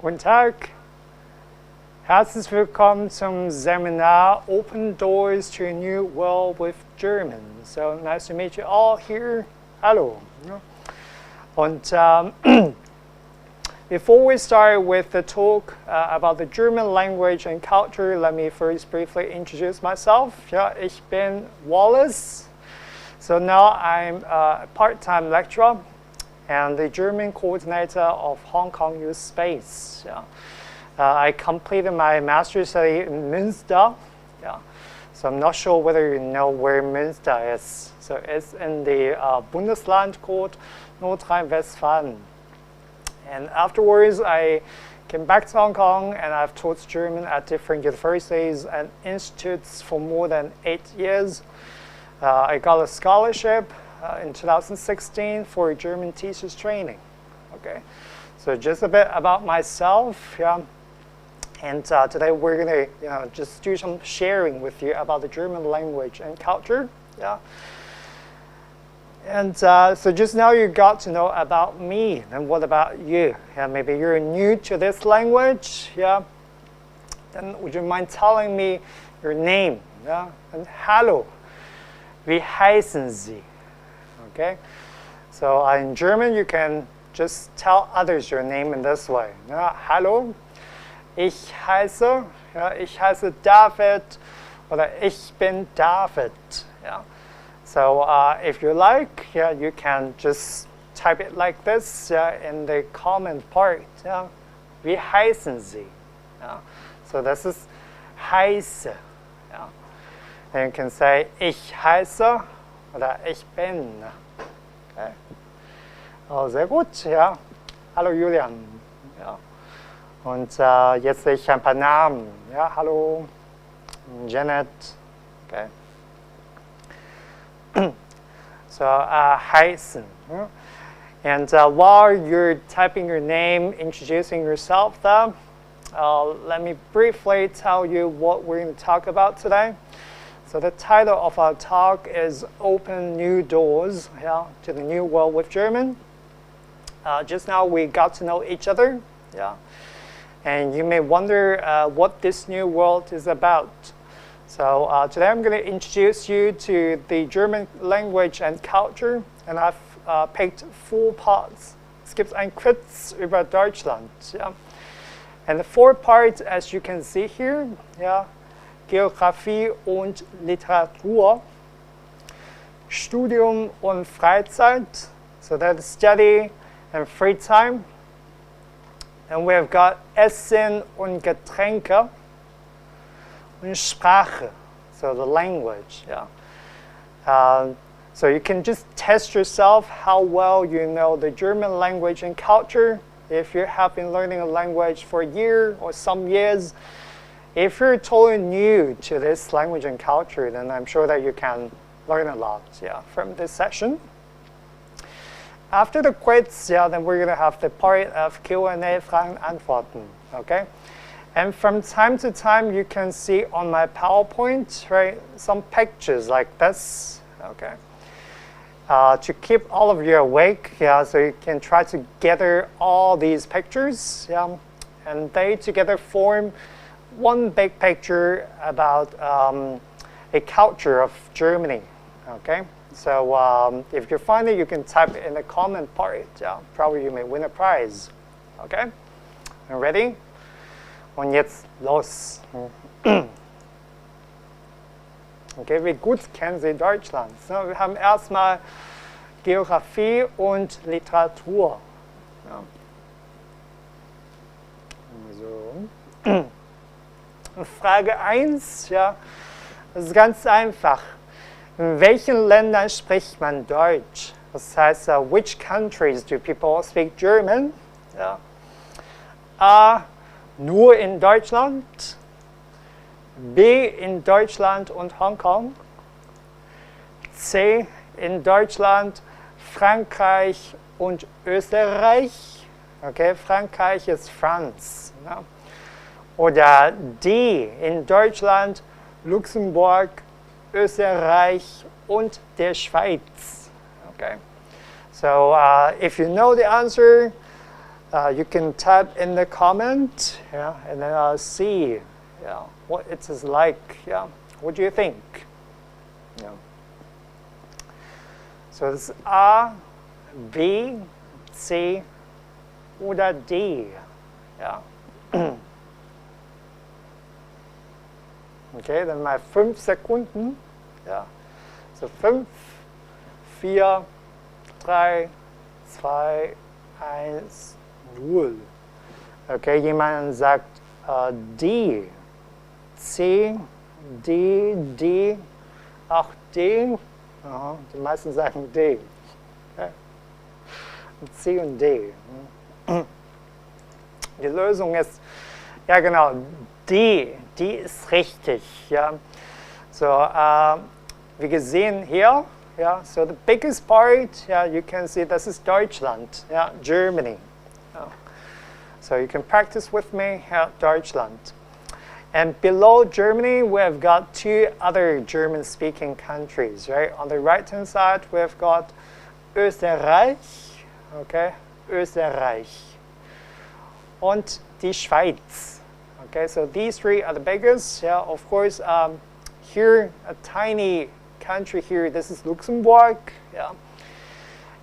Guten Tag. Herzlich willkommen zum Seminar Open Doors to a New World with German. So nice to meet you all here. Hallo. Und before we start with the talk about the German language and culture, let me first briefly introduce myself. Ja, ich bin Wallace. So now I'm a part-time lecturer and the German coordinator of Hong Kong Youth Space. Yeah. I completed my master's study in Münster. Yeah. So I'm not sure whether you know where Münster is. So it's in the Bundesland called Nordrhein-Westfalen. And afterwards, I came back to Hong Kong and I've taught German at different universities and institutes for more than 8 years. I got a scholarship in 2016 for German teachers training. Okay, so just a bit about myself, yeah. And today we're gonna, just do some sharing with you about the German language and culture, yeah. And so just now you got to know about me, and what about you? Yeah, maybe you're new to this language, yeah. Then would you mind telling me your name, yeah? And hallo, wie heißen Sie? Okay, so in German you can just tell others your name in this way. Ja, hallo, ich heiße David, oder ich bin David. Yeah. So if you like, yeah, you can just type it like this in the comment part. Yeah. Wie heißen Sie? Yeah. So this is heiße. Yeah. And you can say ich heiße oder ich bin. Okay. Oh, sehr gut, ja. Hallo Julian. Ja. Und jetzt sehe ich ein paar Namen. Ja, hallo Janet. Okay. So heißen. Yeah. And while you're typing your name, introducing yourself, let me briefly tell you what we're going to talk about today. So the title of our talk is Open New Doors, yeah, to the New World with German. Just now we got to know each other, yeah. And you may wonder what this new world is about. So today I'm going to introduce you to the German language and culture. And I've picked 4 parts. Es gibt ein Quiz über Deutschland, yeah. And the 4 parts, as you can see here, yeah. Geografie und Literatur, Studium und Freizeit, so that's study and free time. And we've got Essen und Getränke, und Sprache, so the language. Yeah. So you can just test yourself how well you know the German language and culture. If you have been learning a language for a year or some years, if you're totally new to this language and culture, then I'm sure that you can learn a lot, yeah, from this session. After the quiz, yeah, then we're going to have the part of Q&A, Fragen, Antworten, okay? And from time to time, you can see on my PowerPoint, right, some pictures like this, okay? To keep all of you awake, yeah, so you can try to gather all these pictures, yeah, and they together form one big picture about a culture of Germany, okay? So if you find it, you can type it in the comment part. Yeah, probably you may win a prize, okay? You ready? Und jetzt los. Okay, wie gut kennen Sie Deutschland? So, wir haben erstmal Geografie und Literatur. Ja. So. Frage 1, ja, das ist ganz einfach. In welchen Ländern spricht man Deutsch? Das heißt, which countries do people speak German? Ja. A, nur in Deutschland. B, in Deutschland und Hongkong. C, in Deutschland, Frankreich und Österreich. Okay, Frankreich ist France. Ja. Oder D, in Deutschland, Luxembourg, Österreich und der Schweiz. Okay, so if you know the answer, you can type in the comment, yeah, and then I'll see, yeah, what it is like. Yeah, what do you think? Yeah. So this is A, B, C oder D. Yeah. Okay, dann mal 5 Sekunden. Ja. So 5, 4, 3, 2, 1, 0. Okay, jemand sagt D, C, D, D, auch D. Aha, die meisten sagen D. Okay. C und D. Die Lösung ist, ja genau, D. D ist richtig. Ja. So, wie gesehen hier, yeah, so the biggest part, yeah, you can see this is Deutschland, yeah, Germany. Yeah. So you can practice with me, yeah, Deutschland. And below Germany, we've got 2 other German-speaking countries, right? On the right-hand side, we've got Österreich, okay, Österreich, und die Schweiz. Okay, so these 3 are the biggest. Yeah, of course, here, a tiny country here, this is Luxembourg, yeah.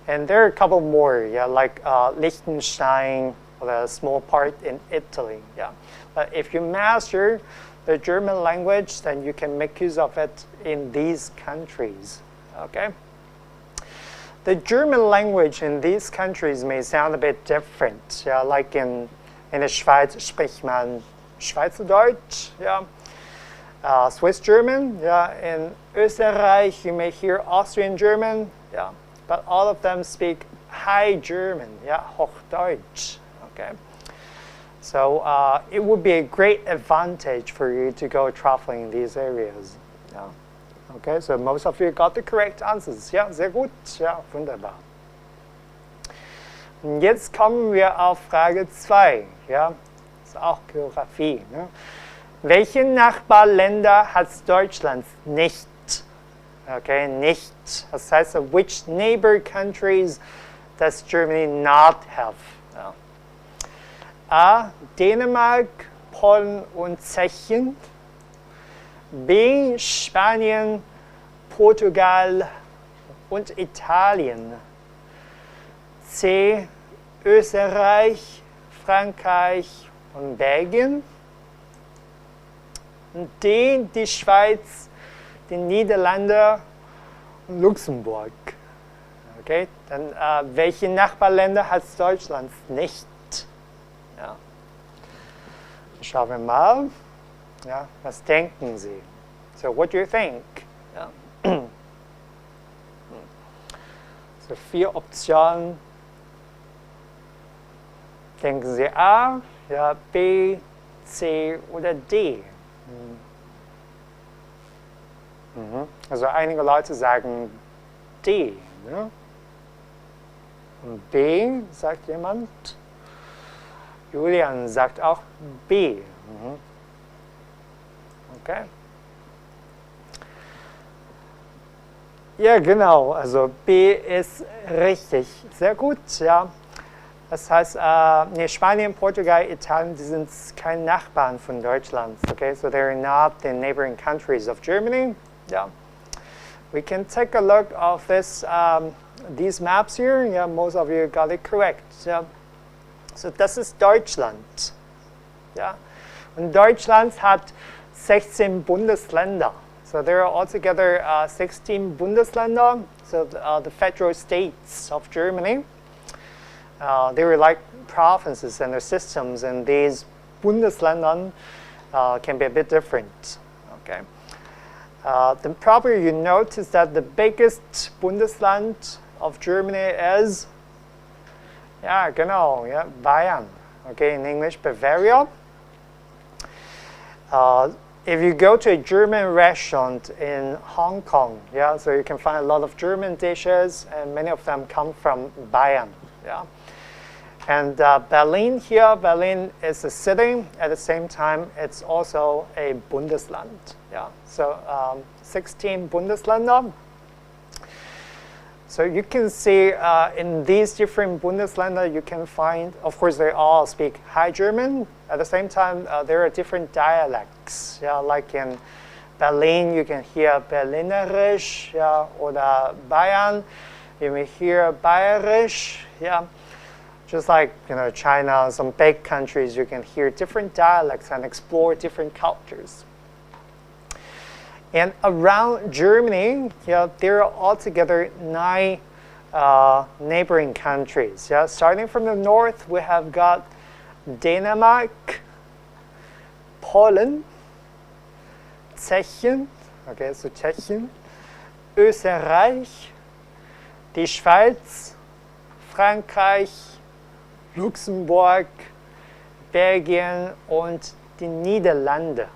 And there are a couple more, yeah, like Liechtenstein, or a small part in Italy, yeah. But if you master the German language, then you can make use of it in these countries, okay? The German language in these countries may sound a bit different, yeah, like in der Schweiz spricht man Schweizerdeutsch, yeah. Swiss German, yeah. In Österreich, you may hear Austrian German, yeah. But all of them speak High German, yeah, Hochdeutsch, okay. So it would be a great advantage for you to go traveling in these areas, yeah. Okay, so most of you got the correct answers, ja, sehr gut, ja, wunderbar. Und jetzt kommen wir auf Frage 2, ja, das ist auch Geografie, ne? Welche Nachbarländer hat Deutschland nicht? Okay, nicht. Das heißt, which neighbor countries does Germany not have? Ja. A. Dänemark, Polen und Tschechien. B. Spanien, Portugal und Italien. C. Österreich, Frankreich und Belgien. D. Die Schweiz, die Niederlande und Luxemburg. Okay, dann welche Nachbarländer hat Deutschland nicht? Ja. Schauen wir mal. Ja, was denken Sie? So, what do you think? Ja. So, 4 Optionen. Denken Sie A, ja, B, C oder D? Also einige Leute sagen D. Ne? Und B, sagt jemand. Julian sagt auch B. Okay. Ja, genau. Also B ist richtig. Sehr gut, ja. Das heißt, Spanien, Portugal, Italien, die sind keine Nachbarn von Deutschland. Okay, so they're not the neighboring countries of Germany. Yeah. We can take a look of this, these maps here. Yeah, most of you got it correct. Yeah. So das ist Deutschland. Ja. Und Deutschland hat 16 Bundesländer. So there are altogether 16 Bundesländer, so the federal states of Germany. They were like provinces, and their systems in these Bundesländern can be a bit different. Okay. Then probably you notice that the biggest Bundesland of Germany is, yeah, genau, yeah, Bayern. Okay, in English, Bavaria. If you go to a German restaurant in Hong Kong, yeah, so you can find a lot of German dishes, and many of them come from Bayern, yeah. And Berlin here, Berlin is a city. At the same time, it's also a Bundesland, yeah. So 16 Bundesländer. So you can see in these different Bundesländer, you can find, of course, they all speak High German. At the same time, there are different dialects. Yeah, like in Berlin, you can hear Berlinerisch, yeah, or Bayern, you may hear Bayerisch, yeah. Just like China, some big countries, you can hear different dialects and explore different cultures. And around Germany, yeah, there are altogether 9 neighboring countries. Yeah, starting from the north, we have got Denmark, Poland, Tschechien, okay, so Tschechien, Österreich, die Schweiz, Frankreich, Luxembourg, Belgien und die Niederlande.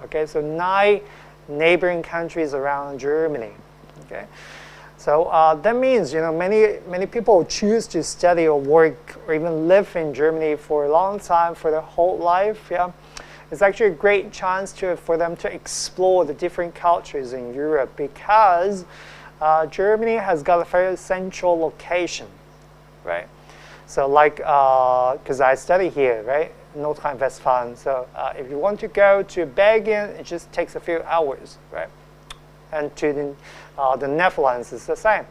Okay, so 9 neighboring countries around Germany. Okay, so that means many people choose to study or work or even live in Germany for a long time, for their whole life. Yeah, it's actually a great chance for them to explore the different cultures in Europe, because Germany has got a very central location, right? So like, because I study here, right, North Rhine-Westphalia. So if you want to go to Belgium, it just takes a few hours, right? And to the Netherlands, it's the same.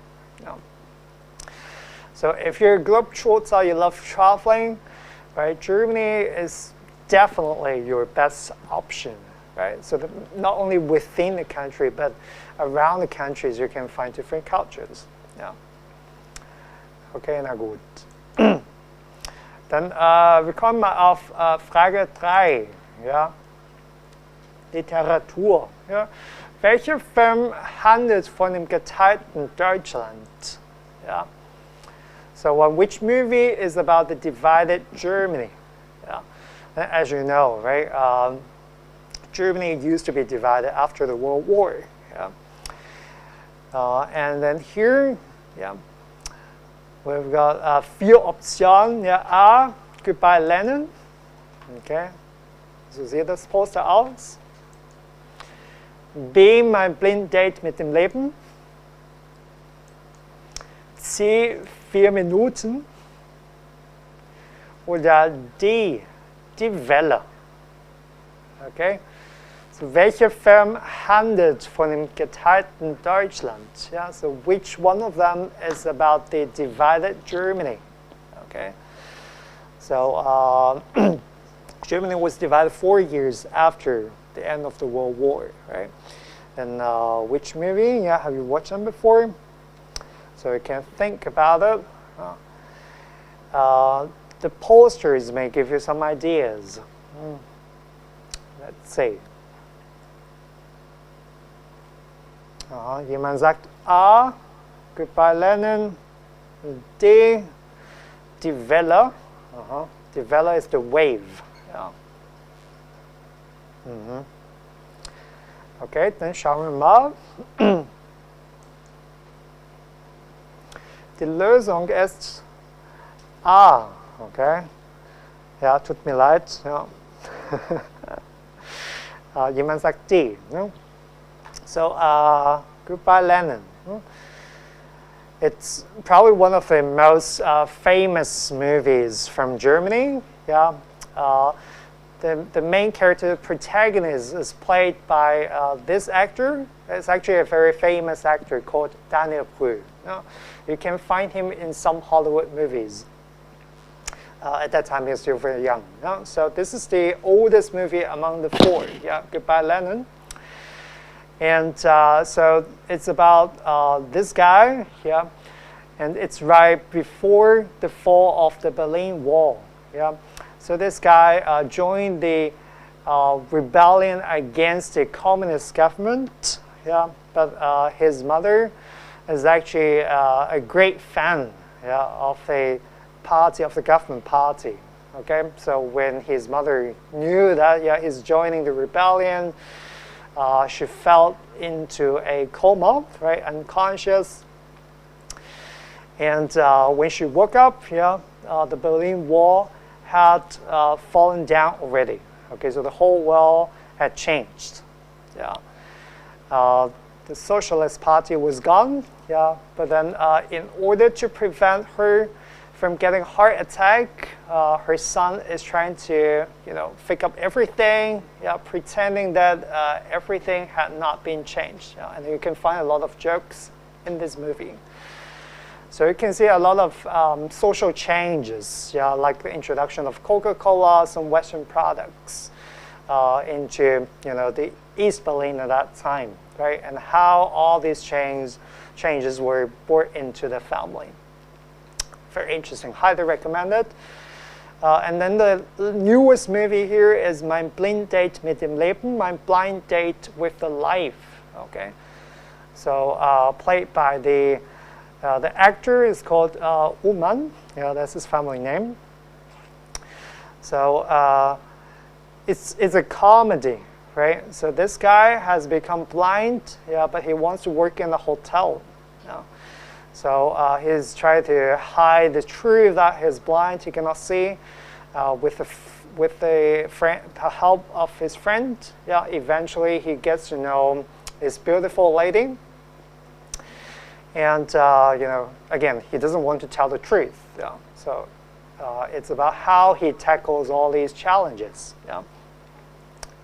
So if you're a globetrotter, you love traveling, right? Germany is definitely your best option, right? So not only within the country, but around the countries, you can find different cultures. Yeah. Okay, na gut. Dann wir kommen mal auf Frage 3. Ja? Literatur. Ja? Welcher Film handelt von dem geteilten Deutschland? Ja? So which movie is about the divided Germany? Yeah? As you know, right? Germany used to be divided after the World War. Yeah? And then here, yeah, we've got 4 Optionen. Ja, A, Goodbye Lenin. Okay, so sieht das Poster aus. B, Mein Blind Date mit dem Leben. C, 4 Minuten. Oder D, Die Welle. Okay, so welcher Film handelt von dem geteilten Deutschland? Yeah, so which one of them is about the divided Germany? Okay, so Germany was divided 4 years after the end of the World War, right? And which movie? Yeah, have you watched them before? So you can think about it. The posters may give you some ideas. Let's see. Jemand sagt A, Goodbye Lenin. D, Die Welle. Die Welle is the wave. Ja. Okay, dann schauen wir mal. Die Lösung ist A. Okay. Ja, tut mir leid. Ja. Jemand sagt D. No? So, Goodbye Lenin. It's probably one of the most famous movies from Germany. Yeah, the main character, protagonist, is played by this actor. It's actually a very famous actor called Daniel Brühl. You can find him in some Hollywood movies. At that time, he was still very young. So this is the oldest movie among the 4. Yeah, Goodbye Lenin. And so it's about this guy, yeah, and it's right before the fall of the Berlin Wall, yeah. So this guy joined the rebellion against the communist government, yeah, but his mother is actually a great fan, yeah, of the party, of the government party, okay. So when his mother knew that, yeah, he's joining the rebellion, she fell into a coma, right, unconscious. And when she woke up, yeah, the Berlin Wall had fallen down already. Okay, so the whole wall had changed. Yeah, the Socialist Party was gone. Yeah, but then in order to prevent her from getting heart attack, her son is trying to, fix up everything, pretending that everything had not been changed. And you can find a lot of jokes in this movie. So you can see a lot of social changes, like the introduction of Coca-Cola, some Western products into, the East Berlin at that time, right? And how all these changes were brought into the family. Very interesting, highly recommended. And then the newest movie here is Mein Blind Date mit dem Leben, My Blind Date with the Life. Okay, so played by the actor is called Uman. That's his family name. So it's a comedy, right? So this guy has become blind, but he wants to work in a hotel. So he's trying to hide the truth that he's blind, he cannot see, with the help of his friend. Eventually he gets to know this beautiful lady. And again, he doesn't want to tell the truth. So it's about how he tackles all these challenges.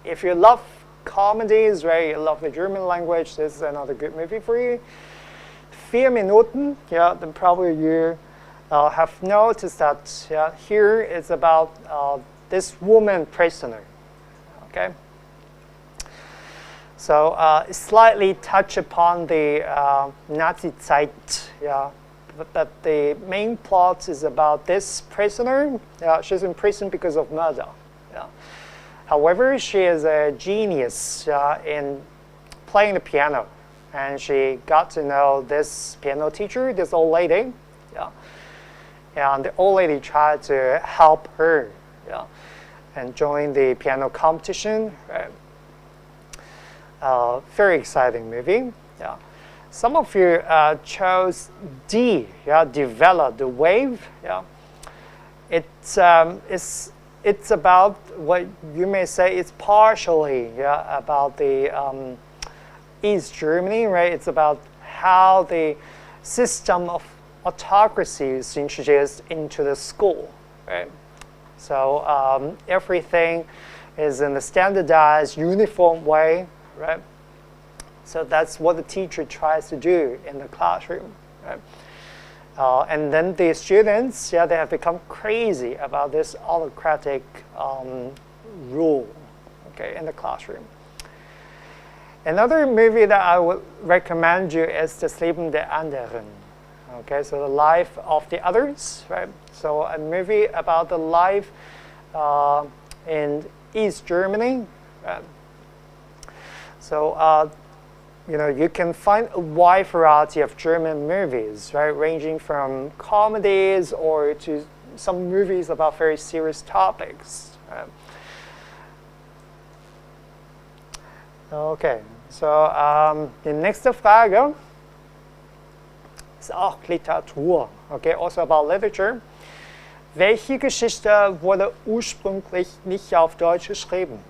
If you love comedies, right, you love the German language, this is another good movie for you. 4 Minuten, then probably you have noticed that here it's about this woman prisoner. Okay. So slightly touch upon the Nazi Zeit, but the main plot is about this prisoner. She's in prison because of murder. However, she is a genius in playing the piano, and she got to know this piano teacher, this old lady. And the old lady tried to help her, and join the piano competition. Very exciting movie. Some of you chose D, develop the wave. It's about what you may say it's partially about the East Germany, right? It's about how the system of autocracy is introduced into the school, right? So everything is in a standardized, uniform way, right? So that's what the teacher tries to do in the classroom, right? And then the students, they have become crazy about this autocratic rule, okay, in the classroom. Another movie that I would recommend you is Das Leben der Anderen. Okay, so the life of the others, right? So a movie about the life in East Germany. So you can find a wide variety of German movies, right, ranging from comedies or to some movies about very serious topics. Okay, so die nächste Frage ist auch Literatur, okay, also about literature. Welche Geschichte wurde ursprünglich nicht auf Deutsch geschrieben?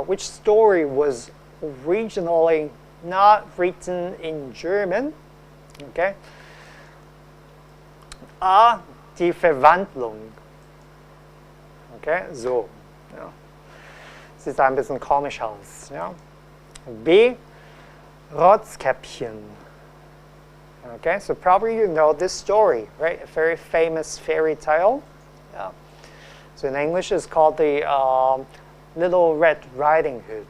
Which story was originally not written in German? Okay. A, die Verwandlung. Okay, so. Sieht ein bisschen komisch aus. B, Rotzkäppchen. Okay, so probably you know this story, right? A very famous fairy tale. So in English it's called the Little Red Riding Hood.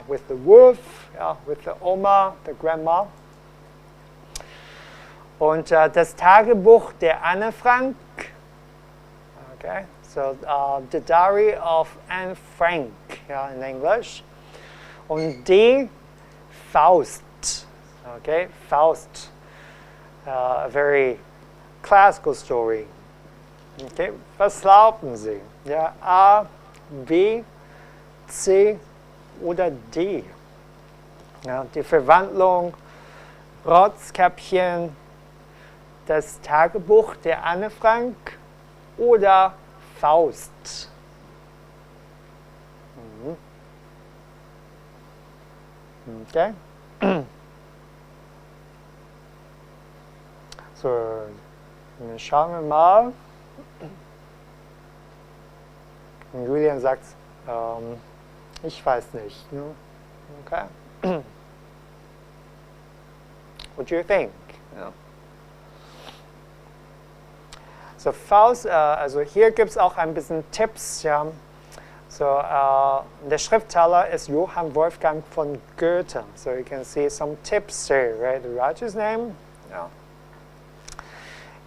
With the wolf, with the Oma, the grandma. Und das Tagebuch der Anne Frank. Okay, so the diary of Anne Frank, in English. Und D, Faust. Okay, Faust. A very classical story. Okay, was glauben Sie? A, B, C oder D? Die Verwandlung, Rotzkäppchen, das Tagebuch der Anne Frank oder Faust? Okay. So, dann schauen wir mal. Und Julian sagt, ich weiß nicht. Ne? Okay. What do you think? Ja. So, falls, also hier gibt es auch ein bisschen Tipps. Ja. So, der Schriftsteller ist Johann Wolfgang von Goethe. So you can see some tips here, right? The writer's name. Yeah.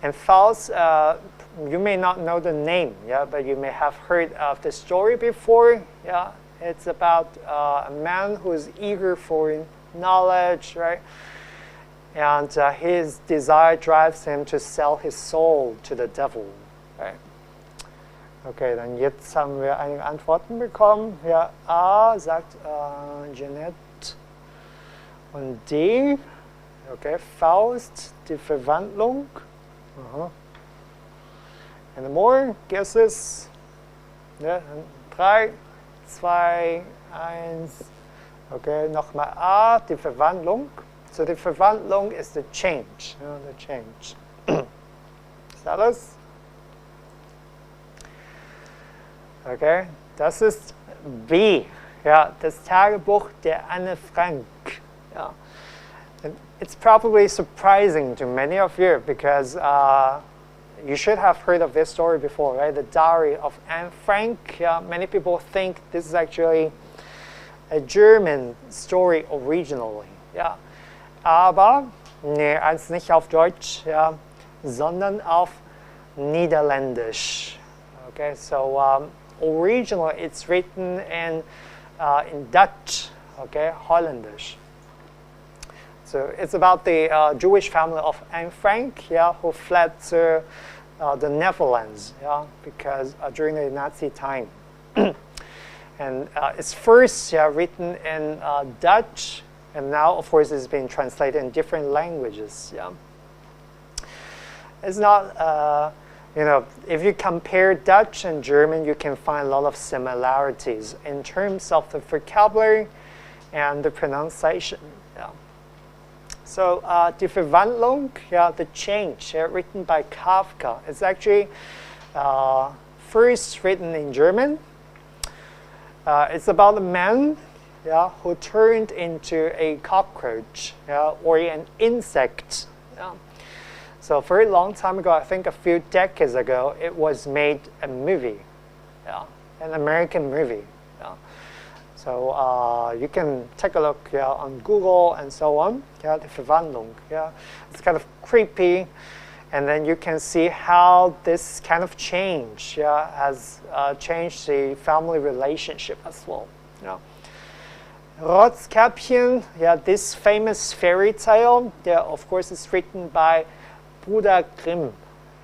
And false, you may not know the name, yeah, but you may have heard of the story before. Yeah, it's about a man who is eager for knowledge, right? And his desire drives him to sell his soul to the devil, right? Okay, dann jetzt haben wir einige Antworten bekommen. Ja, A sagt Jeanette und D. Okay, Faust, die Verwandlung. And more guesses? Ja, 3, 2, 1. Okay, nochmal A, die Verwandlung. So die Verwandlung ist the change. Ja, the change. Ist alles? Okay, das ist B, ja, das Tagebuch der Anne Frank. Ja. And it's probably surprising to many of you because you should have heard of this story before, right? The Diary of Anne Frank. Yeah, many people think this is actually a German story originally. Ja. Aber, nee, als nicht auf Deutsch, ja, sondern auf Niederländisch. Okay, so originally it's written in Dutch, okay, Holländisch. So it's about the Jewish family of Anne Frank, yeah, who fled to the Netherlands, yeah, because during the Nazi time. And it's first written in Dutch, and now, of course, it's been translated in different languages. Yeah, it's not. You know, if you compare Dutch and German, you can find a lot of similarities in terms of the vocabulary and the pronunciation. Yeah. So, die Verwandlung, yeah, the change, written by Kafka. It's actually first written in German. It's about a man, yeah, who turned into a cockroach, yeah, or an insect. Yeah. So a very long time ago, I think a few decades ago, it was made a movie, yeah, an American movie. Yeah. So you can take a look, yeah, on Google and so on. Yeah, the Verwandlung. Yeah, it's kind of creepy, and then you can see how this kind of change, yeah, has changed the family relationship as well. Yeah. Rotzkäppchen, yeah, this famous fairy tale, yeah, of course, is written by Bruder Grimm,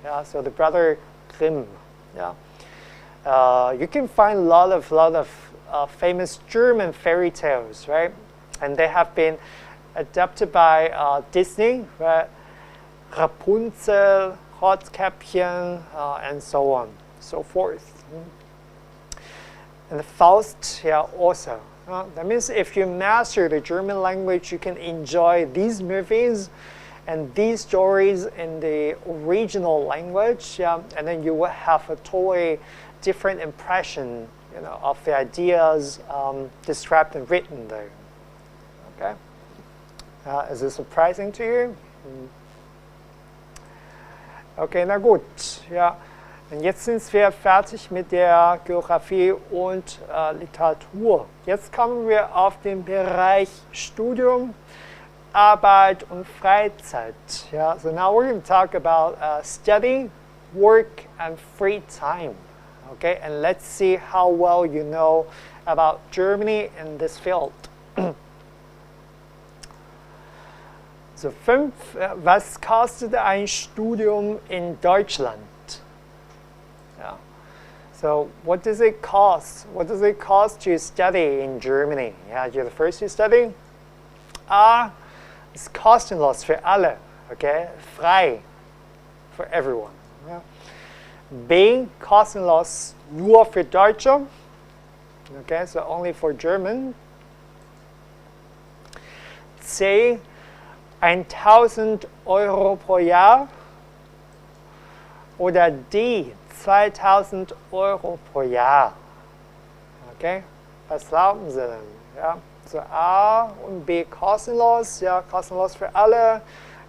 yeah, so the brother Grimm, yeah. You can find a lot of famous German fairy tales, right? And they have been adapted by Disney, right? Rapunzel, Rotzkäppchen, and so on, so forth. And the Faust, yeah, also. That means if you master the German language, you can enjoy these movies and these stories in the original language, yeah, and then you will have a totally different impression, you know, of the ideas described and written there. Okay, is this surprising to you? Okay, na gut, ja. Und jetzt sind wir fertig mit der Geografie und Literatur. Jetzt kommen wir auf den Bereich Studium, Arbeit und Freizeit. Yeah, so now we're going to talk about study, work, and free time. Okay, and let's see how well you know about Germany in this field. So 5, was kostet ein Studium in Deutschland? Yeah. So what does it cost? What does it cost to study in Germany? Yeah, you're the first to study. A, ist kostenlos für alle, okay? Frei for everyone. Yeah. B, kostenlos nur für Deutsche. Okay, so only for German. C, 1.000 Euro pro Jahr. oder die 2000 Euro pro Jahr. Okay, was glauben Sie denn? Ja, so A und B kostenlos, ja, kostenlos für alle,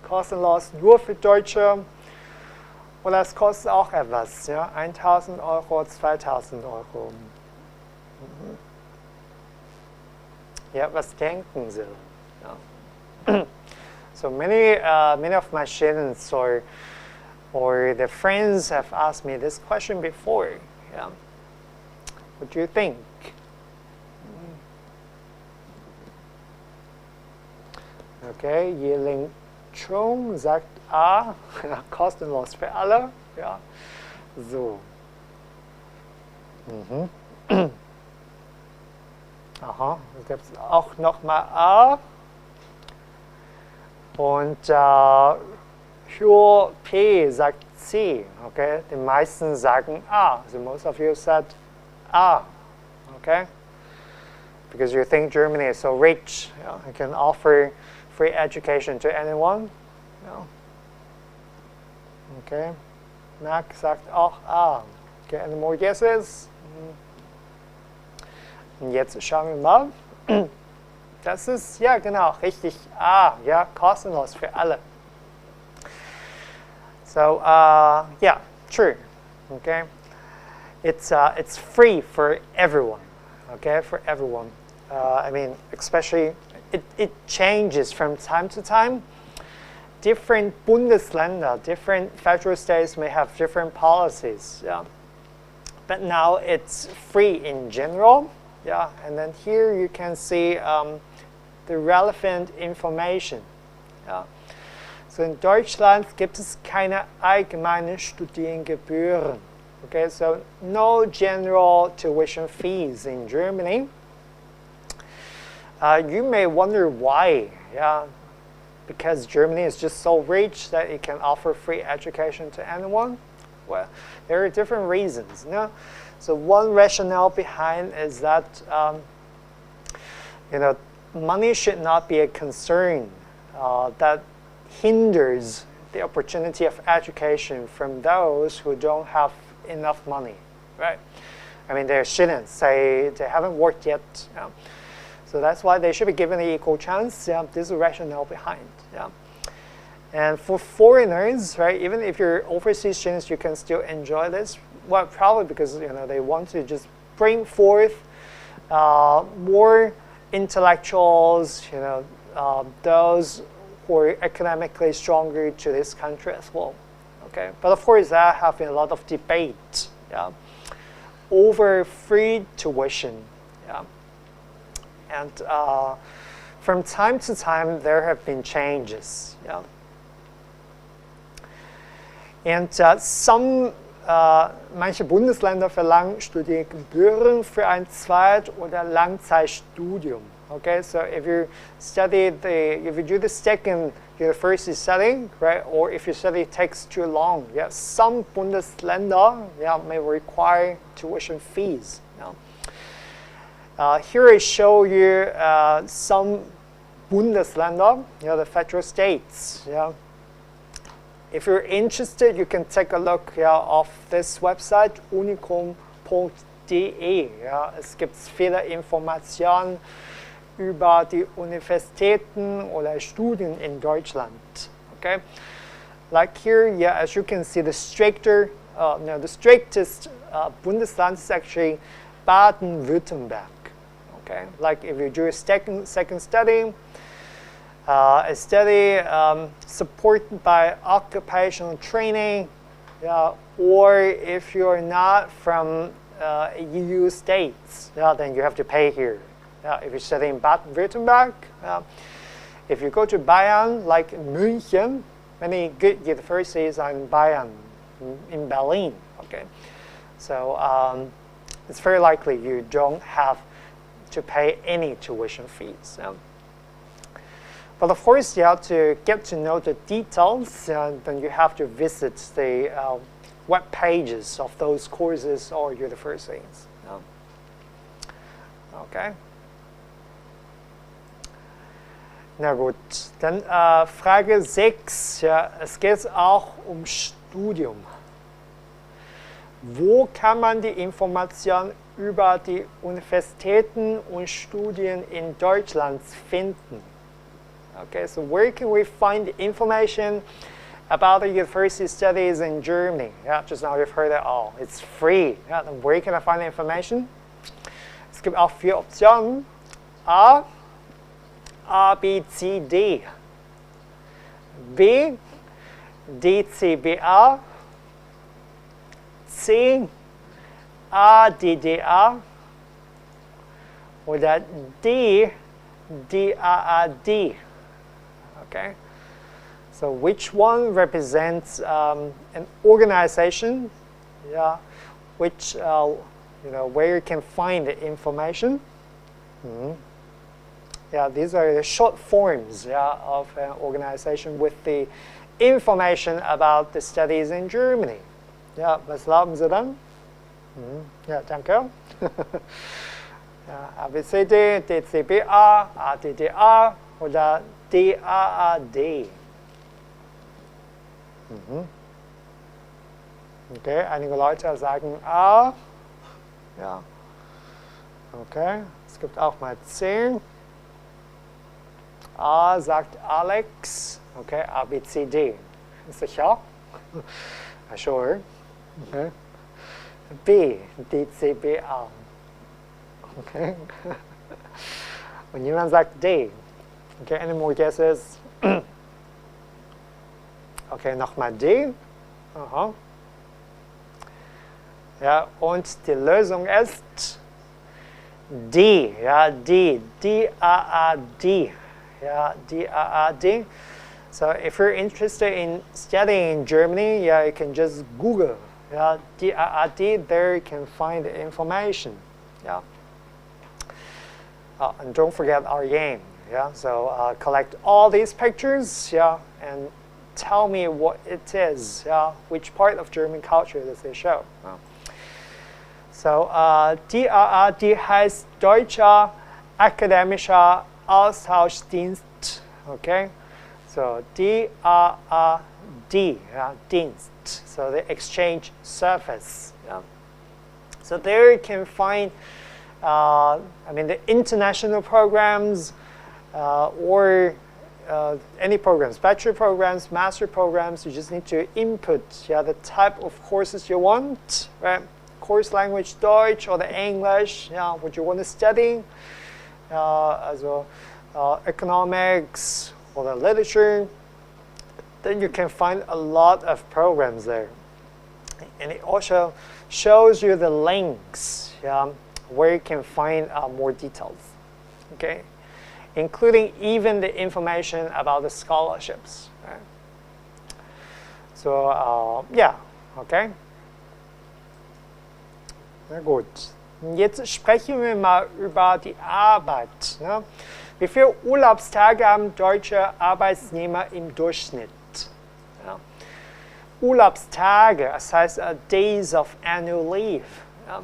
kostenlos nur für Deutsche. Oder es kostet auch etwas, ja, 1000 Euro, 2000 Euro. Ja, was denken Sie? Ja. So many of my students or their friends have asked me this question before. Yeah. What do you think? Okay, Yeling Chung sagt A, kostenlos für alle. Ja, so. Aha, es gibt auch nochmal A. Und Hyo P sagt C. Okay, die meisten sagen A. So most of you said A. Okay, because you think Germany is so rich, you can offer free education to anyone. Yeah. Okay, Max sagt auch A. Okay, any more guesses? Und jetzt schauen wir mal. Das ist, ja genau, richtig A, ja, kostenlos für alle. So, yeah, true, okay. It's free for everyone, okay, for everyone. I mean, especially, it changes from time to time. Different Bundesländer, different federal states may have different policies, yeah. But now it's free in general, yeah. And then here you can see the relevant information, yeah. So in Deutschland gibt es keine allgemeinen Studiengebühren. Okay, so no general tuition fees in Germany. You may wonder why, yeah. Because Germany is just so rich that it can offer free education to anyone? Well, there are different reasons. No? So one rationale behind is that money should not be a concern that hinders the opportunity of education from those who don't have enough money, right? I mean, they're students. They haven't worked yet. Yeah. So that's why they should be given an equal chance. Yeah, this is the rationale behind. Yeah, and for foreigners, right? Even if you're overseas students, you can still enjoy this. Well, probably because they want to just bring forth more intellectuals. Those who are economically stronger to this country as well. Okay, but of course, there have been a lot of debate. Yeah, over free tuition. Yeah. And from time to time, there have been changes. Yeah. And manche Bundesländer verlangen Studiengebühren für ein Zweit- oder Langzeitstudium. Okay, so if you do the second university study, right, or if your study takes too long, yeah, some Bundesländer, yeah, may require tuition fees. Yeah. Here I show you some Bundesländer, the federal states. Yeah. If you're interested, you can take a look of this website, unicum.de. Ja. Es gibt viele Informationen über die Universitäten oder Studien in Deutschland. Okay, like here, yeah, as you can see, the strictest Bundesland is actually Baden-Württemberg. Okay, like if you do a second study, a study supported by occupational training, or if you're not from EU states, then you have to pay here. If you study in Baden-Württemberg, if you go to Bayern, like München, many good universities are in Bayern, in Berlin. Okay, so it's very likely you don't have to pay any tuition fees. But of course, to get to know the details, then you have to visit the web pages of those courses or universities. Okay. Na gut, dann Frage 6. Ja, es geht auch um Studium. Wo kann man die Information über die Universitäten und Studien in Deutschland finden? Okay, so where can we find information about the university studies in Germany? Yeah, just now you've heard it all. It's free. Yeah, then where can I find the information? Es gibt auch 4 Optionen. A, B, C, D. B, D, C, B, A. C, A, D, D, A. Oder D, D, A, A, D. Okay? So which one represents an organization? Yeah, which where you can find the information. Yeah, these are the short forms, yeah, of an organization with the information about the studies in Germany. Ja, was glauben Sie dann? Ja, danke. Ja, ABCD, DCBA, ADDA oder DAAD. Okay, einige Leute sagen A. Ja. Okay, es gibt auch mal C. A sagt Alex. Okay, A, B, C, D. Sicher? Sure. Okay. B, D, C, B, A. Okay. Und jemand sagt D. Okay, any more guesses? Okay, nochmal D. Aha. Ja, und die Lösung ist D. Ja, D. D-A-A-D. Yeah, D-A-A-D. So if you're interested in studying in Germany, yeah, you can just Google, yeah, D-A-A-D. There you can find the information. Yeah. And don't forget our game. Yeah. So collect all these pictures. Yeah, and tell me what it is. Yeah, which part of German culture does it show? Yeah. So DAAD heißt Deutscher Akademischer Austauschdienst. Okay, so DAAD, yeah, Dienst. So the exchange service. Yeah. So there you can find, the international programs or any programs, bachelor programs, master programs. You just need to input, yeah, the type of courses you want, right? Course language Deutsch or the English, yeah, what you want to study, economics or the literature. Then you can find a lot of programs there. And it also shows you the links, yeah, where you can find more details, okay? Including even the information about the scholarships. Right? So, yeah, okay. Na gut. Jetzt sprechen wir mal über die Arbeit. Ne? Wie viele Urlaubstage haben deutsche Arbeitnehmer im Durchschnitt? Ja. Urlaubstage, das heißt days of annual leave. Ja.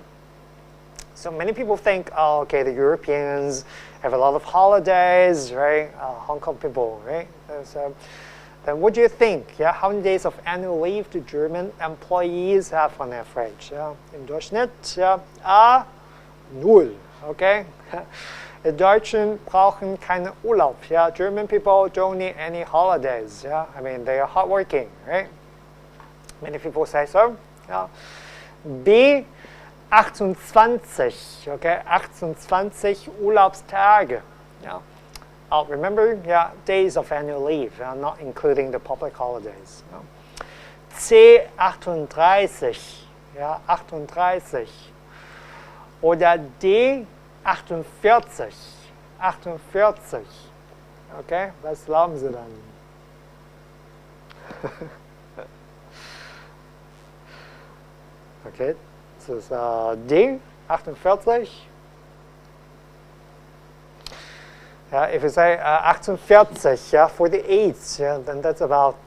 So many people think, oh, okay, the Europeans have a lot of holidays, right? Hong Kong people, right? So, then what do you think? Yeah, how many days of annual leave do German employees have on average? Yeah, im Durchschnitt, ja, A, 0, okay? Die Deutschen brauchen keinen Urlaub. Yeah, German people don't need any holidays. Yeah, I mean, they are hardworking, right? Many people say so. Yeah. B, 28, okay, 28 Urlaubstage. Yeah. Remember, yeah, days of annual leave, not including the public holidays. Yeah. C, 38, ja, 38. Oder D, 48, 48. Okay, was glauben Sie dann? Okay, das ist D, 48. Yeah, if you say 48, yeah, 48, yeah, then that's about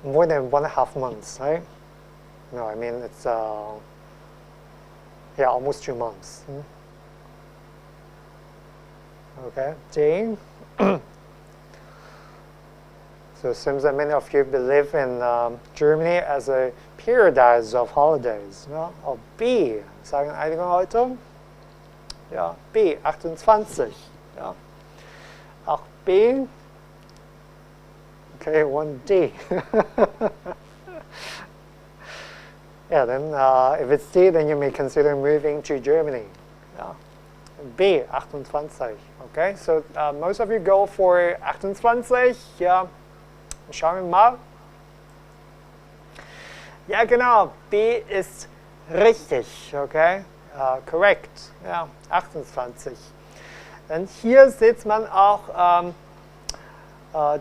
more than 1.5 months, right? No, I mean, it's, yeah, almost 2 months. Okay, Jane. So it seems that many of you live in Germany as a Paradise of Holidays. Ja? Auch B, sagen einige heute. Ja, B, 28. Ja. Auch B. Okay, 1D. Yeah, then if it's D, then you may consider moving to Germany. Yeah. B, 28. Okay, so most of you go for 28. Ja. Schauen wir mal. Ja, genau, B ist richtig. Okay, correct. Ja, 28. Dann hier sieht man auch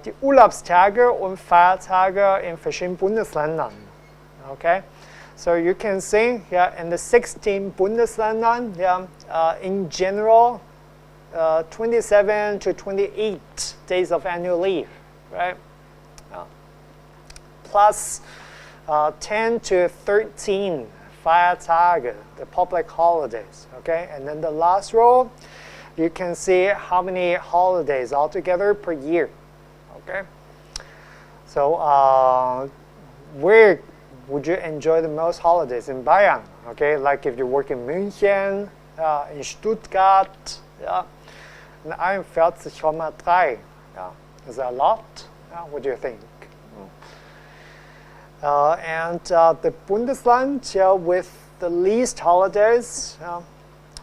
die Urlaubstage und Feiertage in verschiedenen Bundesländern. Okay, so you can see in the 16 Bundesländern, in general, 27 to 28 days of annual leave, right? Plus 10 to 13 Feiertage, the public holidays, okay? And then the last row, you can see how many holidays altogether per year, okay? So where would you enjoy the most holidays? In Bayern, okay? Like if you work in München, in Stuttgart, yeah, and 41,3, yeah. Is that a lot? Yeah, what do you think? And the Bundesland with the least holidays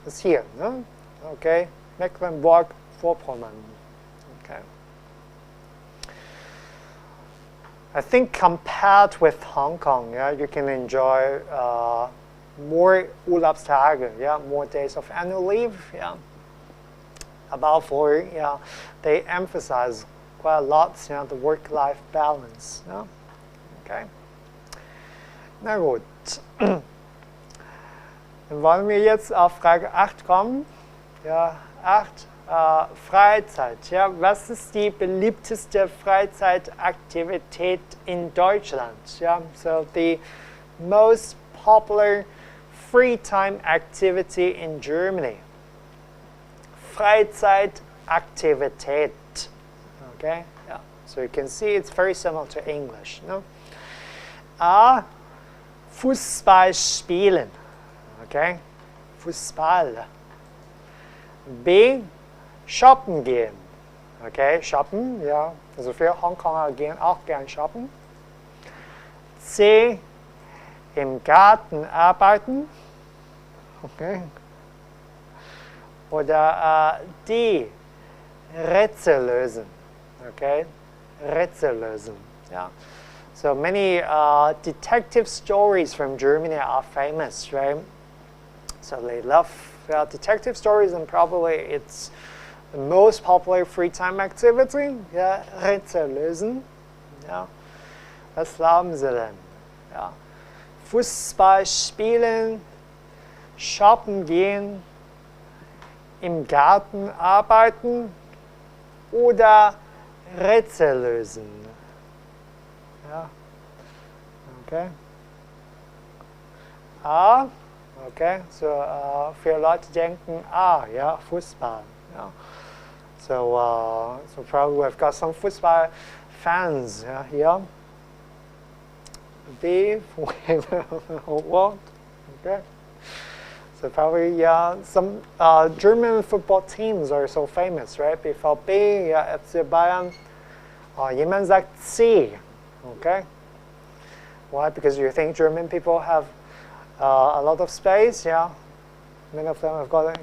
is here, no? Okay, Mecklenburg-Vorpommern. Okay. I think compared with Hong Kong, you can enjoy more Urlaubstage, more days of annual leave, About 4, they emphasize quite a lot, the work-life balance, Okay. Na gut, dann wollen wir jetzt auf Frage 8 kommen. Ja, 8, Freizeit. Ja, was ist die beliebteste Freizeitaktivität in Deutschland? Ja, so the most popular free time activity in Germany. Freizeitaktivität. Okay, yeah. So you can see it's very similar to English. No? A. Fußball spielen. Okay? Fußball. B. Shoppen gehen. Okay? Shoppen, ja. Also viele Hongkonger gehen auch gern shoppen. C. Im Garten arbeiten. Okay? Oder D. Rätsel lösen. Okay? Rätsel lösen. Ja. So many detective stories from Germany are famous, right? So they love detective stories, and probably it's the most popular free time activity. Ja, Rätsel lösen. Ja. Was glauben Sie denn? Ja. Fußball spielen, shoppen gehen, im Garten arbeiten oder Rätsel lösen. Ja. Okay. A. Okay. So viele Leute denken A. Ja, Fußball. Ja. So probably we've got some Fußball fans here. B. What? Okay. So probably some German football teams are so famous, right? BVB, FC Bayern. Jemand sagt C. Okay. Why? Because you think German people have a lot of space, Many of them have got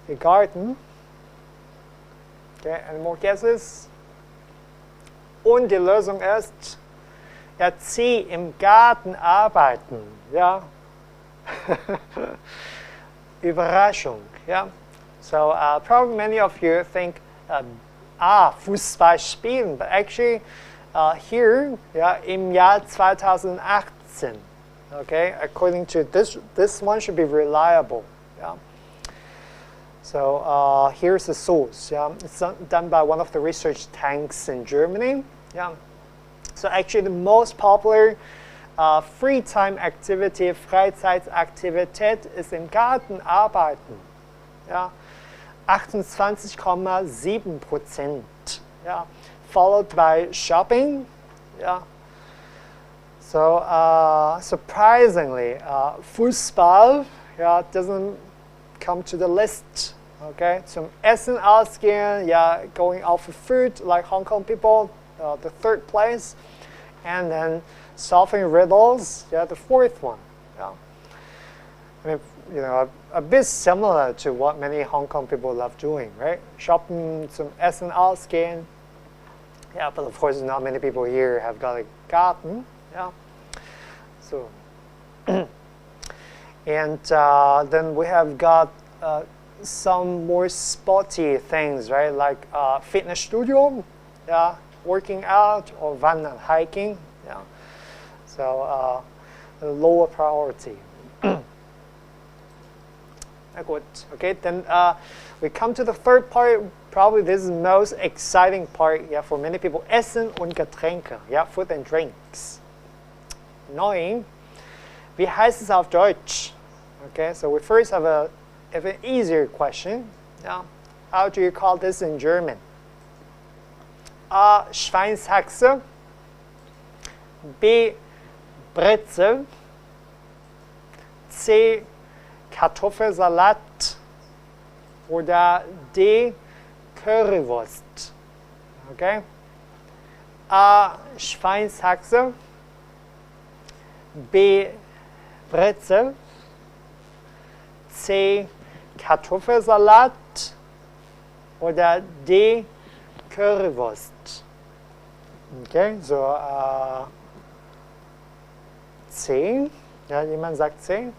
a garden. Okay, any more guesses? Und die Lösung ist, C, im Garten arbeiten, Überraschung, So probably many of you think, Fußball spielen, but actually, here, im Jahr 2018, okay, according to this one should be reliable, So here's the source, It's done by one of the research tanks in Germany, So actually the most popular free time activity, Freizeitaktivität ist im Garten arbeiten, 28,7%, followed by shopping, So surprisingly, Fußball doesn't come to the list. Okay, zum Essen ausgehen, going out for food like Hong Kong people, the third place, and then solving riddles, the fourth one. I mean, a bit similar to what many Hong Kong people love doing, right? Shopping, zum Essen ausgehen. But of course, not many people here have got a garden. So, and then we have got some more spotty things, right? Like fitness studio, working out, or wandern, hiking. So a lower priority. Good. Okay, then we come to the third part. Probably this is the most exciting part, for many people. Essen und Getränke, food and drinks. 9. Wie heißt es auf Deutsch? Okay, so we first have an easier question. How do you call this in German? A. Schweinshaxe. B. Brezel. C. Kartoffelsalat. Oder D. Currywurst. Okay? A. Schweinshaxe. B. Brezel. C. Kartoffelsalat. Oder D. Currywurst. Okay, so C. Jemand sagt C.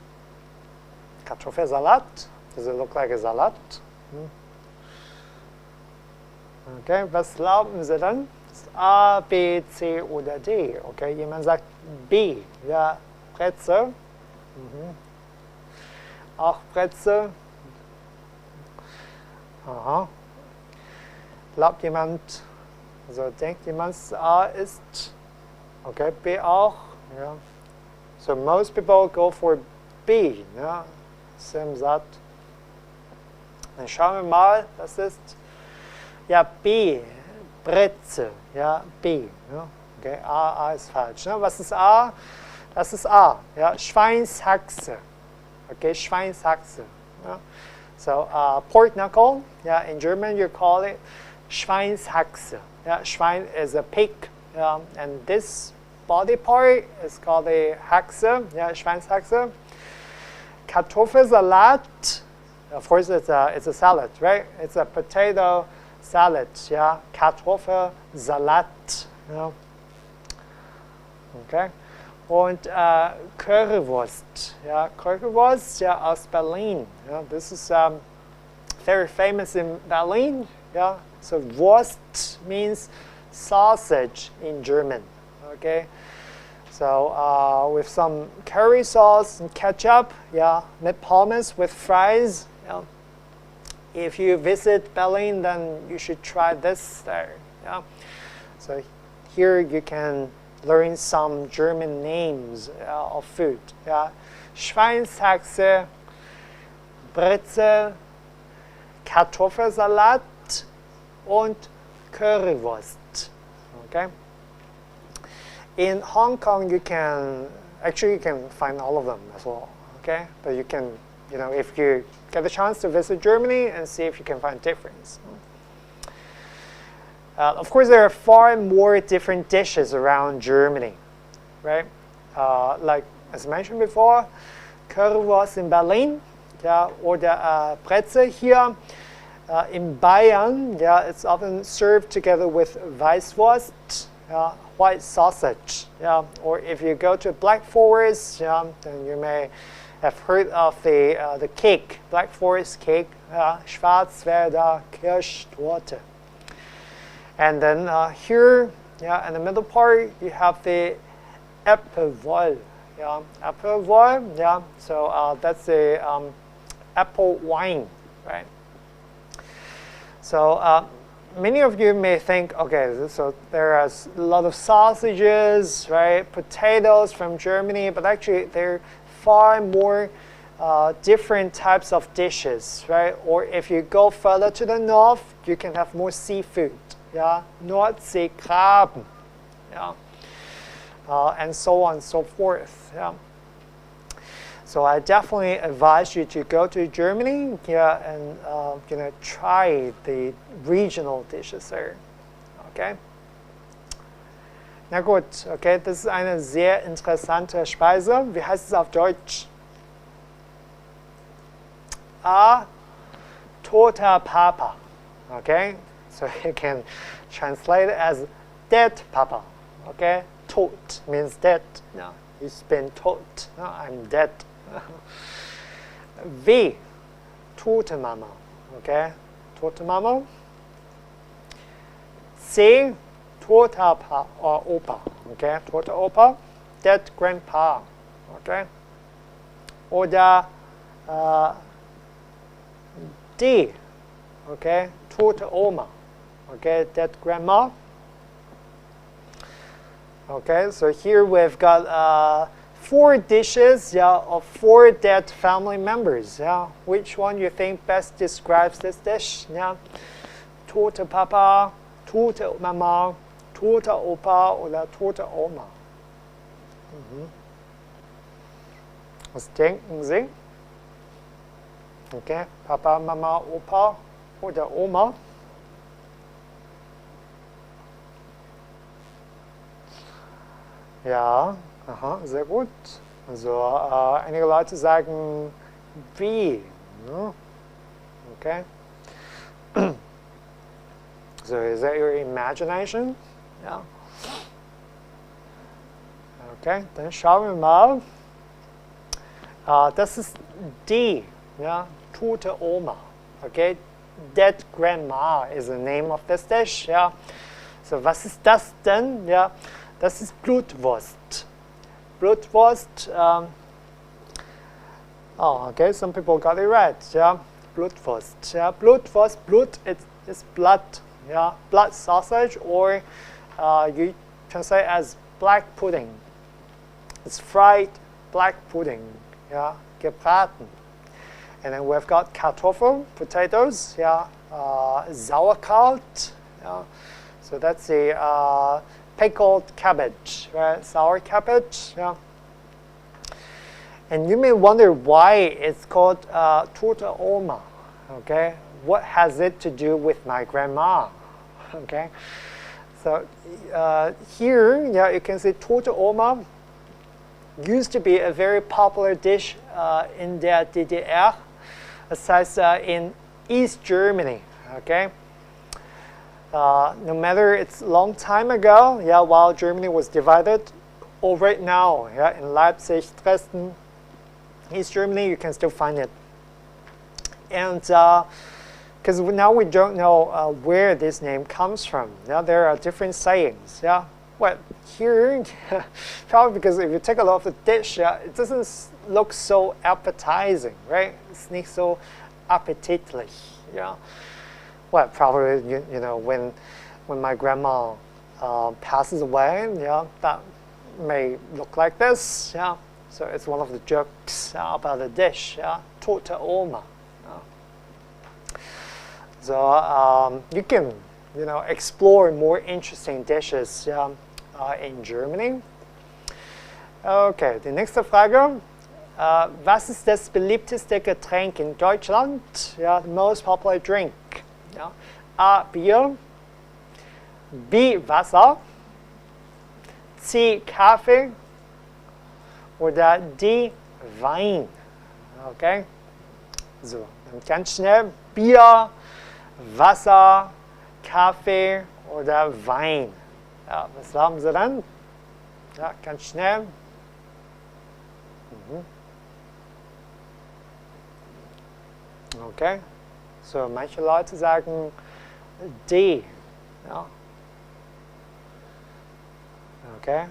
Kartoffelsalat. Does it look like a salad? Okay, was glauben Sie dann? A, B, C oder D? Okay, jemand sagt B. Brezel. Auch Brezel. Aha. Glaubt jemand, also denkt jemand, A ist, okay, B auch. So most people go for B. Sim sagt. Dann schauen wir mal, das ist B, Brezel, B. Okay, A ist falsch. Was ist A? Das ist A, Schweinshaxe. Okay, Schweinshaxe. So pork knuckle, in German you call it Schweinshaxe. Schwein is a pig, and this body part is called a Haxe, Schweinshaxe. Kartoffelsalat, of course it's a salad, right? It's a potato salad, Kartoffelsalat. Okay. Und Currywurst, Currywurst, aus Berlin. This is very famous in Berlin. So Wurst means sausage in German. Okay. So with some curry sauce and ketchup, mit pommes with fries. If you visit Berlin, then you should try this there. So here you can learn some German names of food. Schweinshaxe, Brezel, Kartoffelsalat und Currywurst. Okay. In Hong Kong, you can find all of them as well. Okay, but you can, if you get the chance to visit Germany and see if you can find difference. Of course, there are far more different dishes around Germany, right? Like as mentioned before, Currywurst in Berlin, or the Brezel here. In Bayern, it's often served together with Weißwurst, white sausage. Or if you go to Black Forest, then you may have heard of the cake, Black Forest cake, Schwarzwälder Kirschtorte. And then here, in the middle part, you have the Apfelwein. Apfelwein, so that's the apple wine, right? So many of you may think, okay, so there are a lot of sausages, right? Potatoes from Germany, but actually there are far more different types of dishes, right? Or if you go further to the north, you can have more seafood. Nordseekrabben. and so on and so forth. Yeah. So I definitely advise you to go to Germany, and try the regional dishes there. Okay. Na gut, okay, das ist eine sehr interessante Speise. Wie heißt es auf Deutsch? Toter Papa. Okay, so you can translate it as dead Papa. Okay, tot means dead. No, he's been tot. No, I'm dead. V, tote Mama. Okay, tote Mama. C, toter Opa. Okay, toter Opa, dead Grandpa. Okay, oder D, okay, tote Oma. Okay, dead Grandma. Okay, so here we've got 4 dishes, of 4 dead family members. Which one you think best describes this dish? Tote Papa, tote Mama, tote Opa oder tote Oma? Was denken Sie? Okay, Papa, Mama, Opa oder Oma? Ja, aha, sehr gut. Also einige Leute sagen wie. Ne? Okay. So is that your imagination? Ja. Okay, dann schauen wir mal. Das ist D. Ja, tote Oma. Okay, dead grandma is the name of this dish. Ja. So was ist das denn? Ja. Das ist Blutwurst. Blutwurst. Okay, some people got it right. Yeah, Blutwurst. Yeah, Blutwurst. Blut is blood. Yeah, blood sausage, or you translate as black pudding. It's fried black pudding. Yeah, gebraten. And then we've got Kartoffel, potatoes. Yeah, Sauerkraut. Yeah, so that's a pickled cabbage, right? Sour cabbage, yeah. And you may wonder why it's called tote Oma, okay? What has it to do with my grandma, okay? So here, yeah, you can see tote Oma used to be a very popular dish in der DDR, as in East Germany, okay? No matter it's a long time ago, yeah, while Germany was divided, or right now, yeah, in Leipzig, Dresden, East Germany, you can still find it. And because now we don't know where this name comes from. Yeah, there are different sayings. Yeah, well, here, probably because if you take a look at the dish, yeah, it doesn't look so appetizing, right? It's not so appetitlich. Yeah. Well, probably you know when my grandma passes away, yeah, that may look like this, yeah. So it's one of the jokes about the dish, yeah, tote Oma. Yeah. So you can explore more interesting dishes, yeah, in Germany. Okay, die nächste Frage. Was ist das beliebteste Getränk in Deutschland? Yeah, the most popular drink. Ja. A. Bier, B. Wasser, C. Kaffee oder D. Wein. Okay? So, dann ganz schnell Bier, Wasser, Kaffee oder Wein. Ja, was haben Sie dann? Ja, ganz schnell. Okay. So, manche Leute sagen D. Ja. Okay.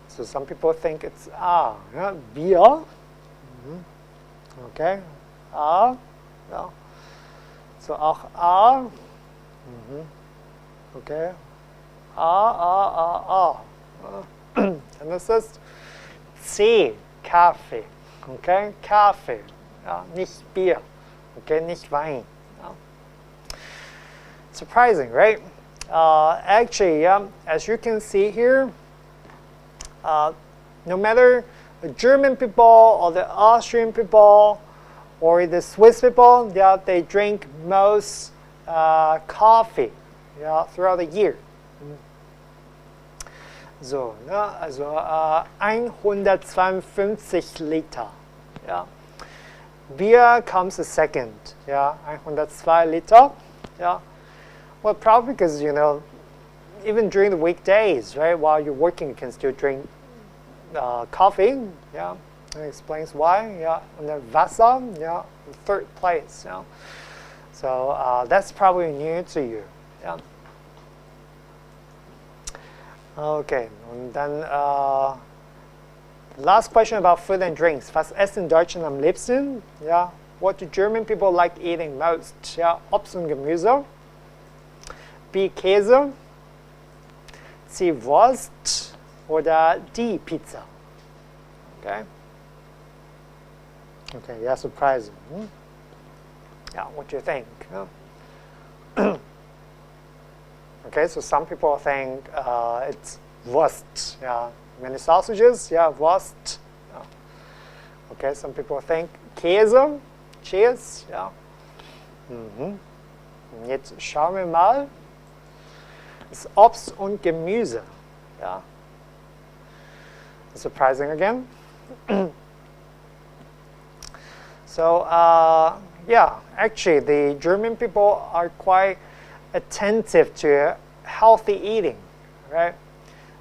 So some people think it's A. Ja. Bier. Okay. A. Ja. So auch A. Okay. A. Dann ist es C. Kaffee. Okay. Kaffee. Ja. Nicht Bier. Okay. Nicht Wein. Surprising, right? Actually, as you can see here, no matter the German people or the Austrian people or the Swiss people, yeah, they drink most coffee, yeah, throughout the year. So, ne, also 152 Liter. Yeah. Beer comes a second. Yeah, 102 Liter. Yeah. Well, probably because, you know, even during the weekdays, right, while you're working, you can still drink coffee. Yeah. That explains why. Yeah. And then Wasser, yeah, in third place. Yeah. So that's probably new to you. Yeah. Okay, and then last question about food and drinks. Was essen Deutschen am liebsten? Yeah. What do German people like eating most? Yeah. Obst und Gemüse. B. Käse. C. Wurst. Oder D. Pizza. Okay. Okay, yeah, surprising. Yeah, what do you think? Yeah. Okay, so some people think it's Wurst. Yeah, many sausages. Yeah, Wurst. Yeah. Okay, some people think Käse, Cheese. Ja. Jetzt schauen wir mal. Das Obst und Gemüse. Ja. Surprising again. So yeah, actually, the German people are quite attentive to healthy eating, right?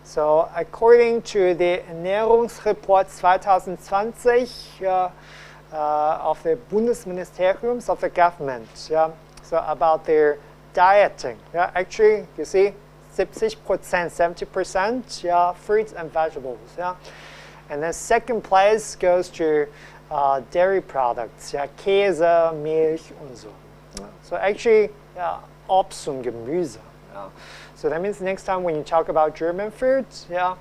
So according to the Ernährungsreport 2020 of the Bundesministeriums of the government, yeah, so about their dieting, yeah, actually, you see, 70%, 70%, yeah, fruits and vegetables, yeah, and then second place goes to dairy products, yeah, Käse, Milch und so. Yeah. So actually, yeah, Obst und Gemüse. Yeah. So that means next time when you talk about German food, yeah,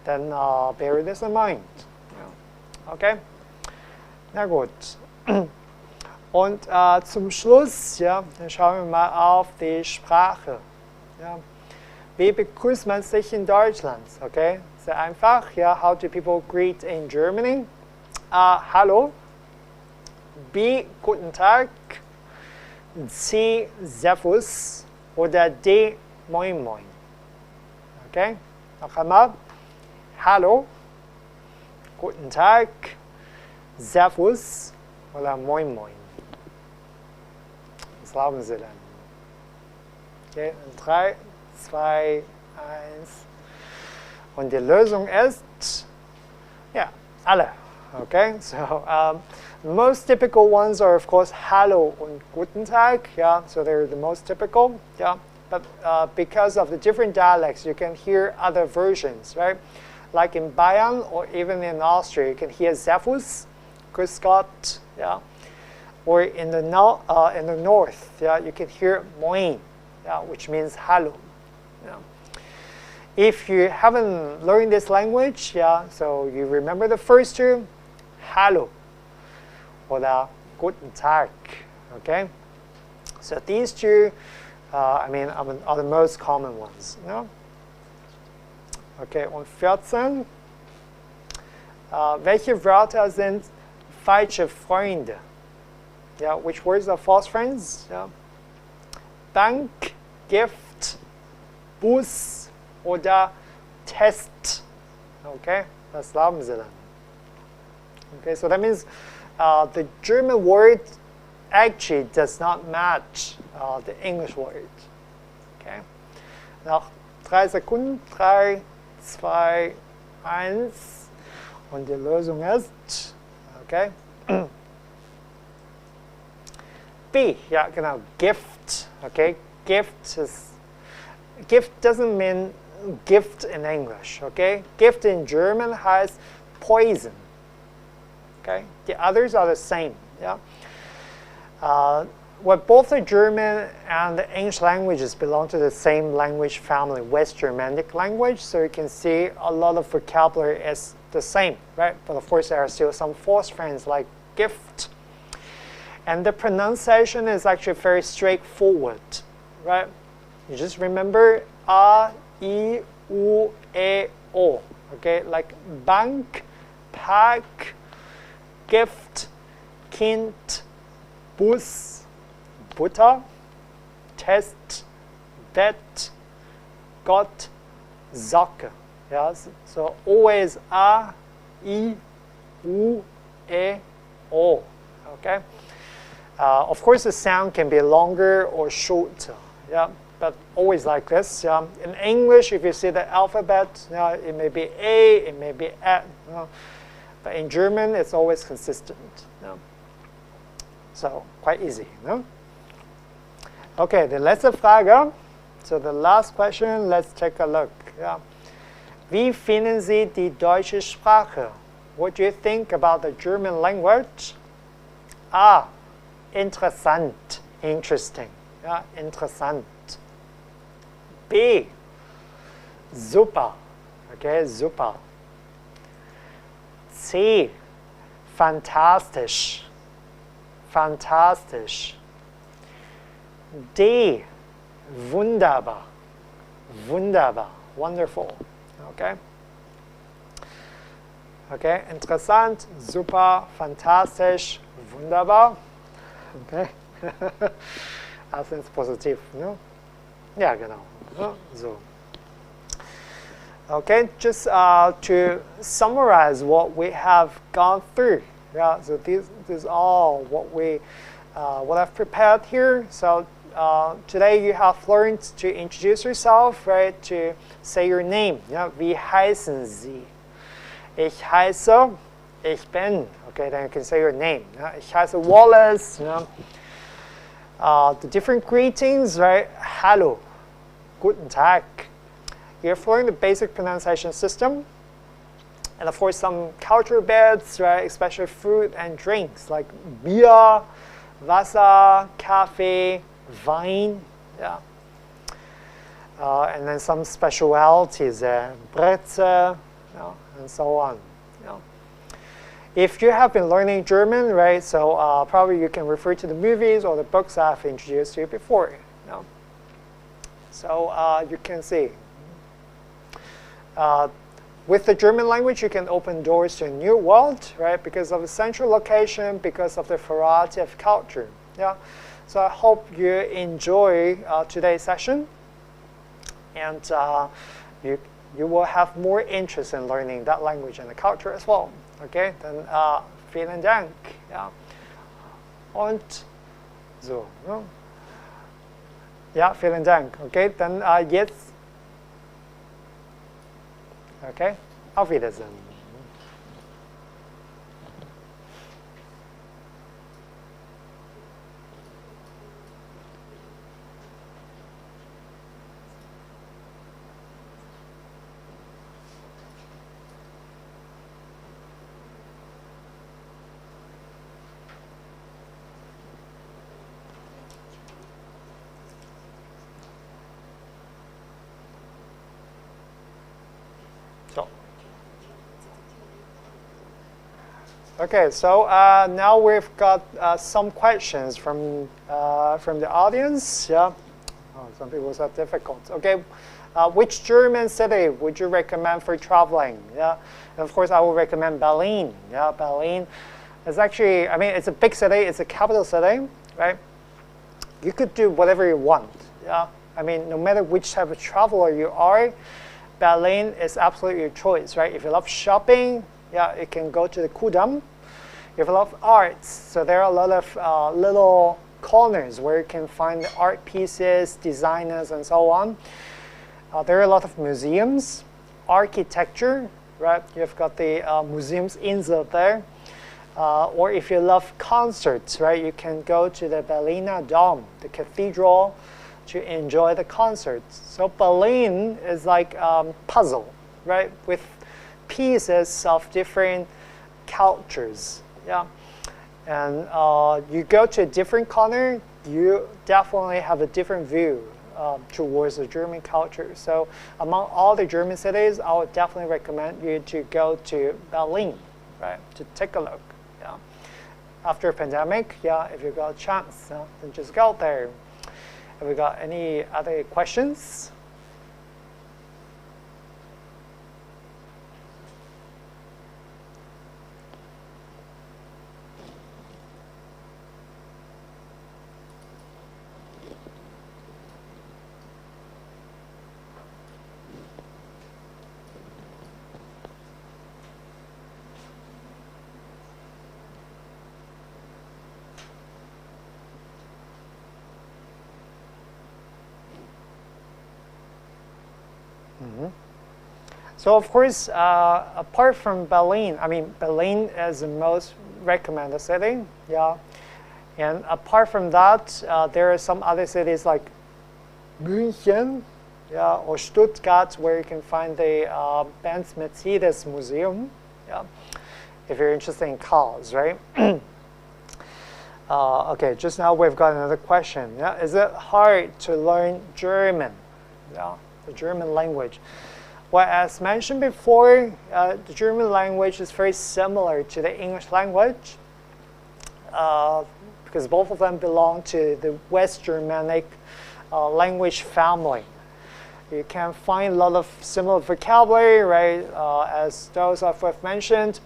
then bear this in mind. Yeah. Okay? Na gut. Und zum Schluss, ja, dann schauen wir mal auf die Sprache. Ja. Wie begrüßt man sich in Deutschland? Okay? Sehr einfach. Ja. How do people greet in Germany? Hallo. B. Guten Tag. C. Servus. Oder D. Moin Moin. Okay? Noch einmal. Hallo. Guten Tag. Servus. Oder Moin Moin. Was glauben Sie denn? Okay, 3, 2, 1. Und die Lösung ist, ja, alle. Okay, so the most typical ones are, of course, Hallo und Guten Tag. Yeah, so they're the most typical. Yeah, but because of the different dialects, you can hear other versions, right? Like in Bayern or even in Austria, you can hear Servus, Grüß Gott, yeah. Or in the north, yeah, you can hear Moin, yeah, which means Hallo. Yeah. If you haven't learned this language, yeah, so you remember the first two, Hallo oder Guten Tag, okay? So these two, I mean, are the most common ones, no? Okay, und 14. Welche Wörter sind falsche Freunde? Yeah, which words are false friends? Yeah. Bank, Gift, Bus oder Test. Okay, was glauben Sie dann? Okay, so that means the German word actually does not match the English word. Okay. Nach 3 Sekunden, 3, 2, 1. Und die Lösung ist, okay. B, ja genau, Gift. Okay, gift doesn't mean gift in English. Okay, gift in German heißt poison. Okay, the others are the same. Yeah. Well, both the German and the English languages belong to the same language family, West Germanic language. So you can see a lot of vocabulary is the same, right? But of course, there are still some false friends like gift. And the pronunciation is actually very straightforward, right? You just remember A, I, U, E, O. okay, like Bank, Pack, Gift, Kind, Bus, Butter, Test, Bet, Gott, Socke. Yeah, so always A, I, U, E, O. Okay. Of course, the sound can be longer or shorter. Yeah, but always like this. Yeah. In English, if you see the alphabet, yeah, it may be A, it may be E. Yeah. But in German, it's always consistent. Yeah. So quite easy. No? Okay, the letzte Frage. So the last question, let's take a look. Yeah. Wie finden Sie die deutsche Sprache? What do you think about the German language? A. Interessant, interesting. Yeah, interessant. B. Super. Okay, super. C. Fantastisch. Fantastisch. D. Wunderbar. Wunderbar. Wonderful. Okay. Okay, interessant, super, fantastisch, wunderbar. Okay. Alles ins Positiv. Ne? Ja, genau. So. Okay, just to summarize what we have gone through. Yeah, so this is all what I've prepared here. So today you have learned to introduce yourself, right? To say your name. Yeah, wie heißen Sie? Ich heiße, ich bin. Okay, then you can say your name. Yeah? Ich heiße Wallace. You know? The different greetings, right? Hallo, guten Tag. You're following the basic pronunciation system. And of course, some cultural bits, right? Especially food and drinks like Bier, Wasser, Kaffee, Wein. Yeah. And then some specialities, Brezel, you know, and so on. You know. If you have been learning German, right, so probably you can refer to the movies or the books I've introduced to you before. You know. So you can see. With the German language, you can open doors to a new world, right? Because of the central location, because of the variety of culture. Yeah. So I hope you enjoy today's session, and you will have more interest in learning that language and the culture as well. Okay, then vielen Dank. Ja. Und so. Ja, ja, vielen Dank. Okay, dann jetzt. Okay, auf Wiedersehen. Okay, so now we've got some questions from the audience. Yeah, oh, some people said difficult. Okay, which German city would you recommend for traveling? Yeah, and of course I will recommend Berlin. Yeah, Berlin is actually, I mean, it's a big city. It's a capital city, right? You could do whatever you want. Yeah, I mean, no matter which type of traveler you are, Berlin is absolutely your choice, right? If you love shopping, yeah, you can go to the Kudamm. If you love arts, so there are a lot of little corners where you can find art pieces, designers, and so on. There are a lot of museums, architecture, right? You've got the Museumsinsel there. Or if you love concerts, right, you can go to the Berliner Dom, the cathedral, to enjoy the concerts. So Berlin is like a puzzle, right, with pieces of different cultures. Yeah, and you go to a different corner, you definitely have a different view towards the German culture. So among all the German cities, I would definitely recommend you to go to Berlin, right, to take a look. Yeah, after a pandemic, yeah, if you got a chance, then just go there. Have we got any other questions? So of course, apart from Berlin, I mean, Berlin is the most recommended city, yeah. And apart from that, there are some other cities like München, yeah, or Stuttgart, where you can find the Benz Mercedes Museum, yeah, if you're interested in cars, right? Okay, just now we've got another question. Yeah, is it hard to learn German? Yeah, the German language. Well, as mentioned before, the German language is very similar to the English language because both of them belong to the West Germanic language family. You can find a lot of similar vocabulary, right, as those I've mentioned,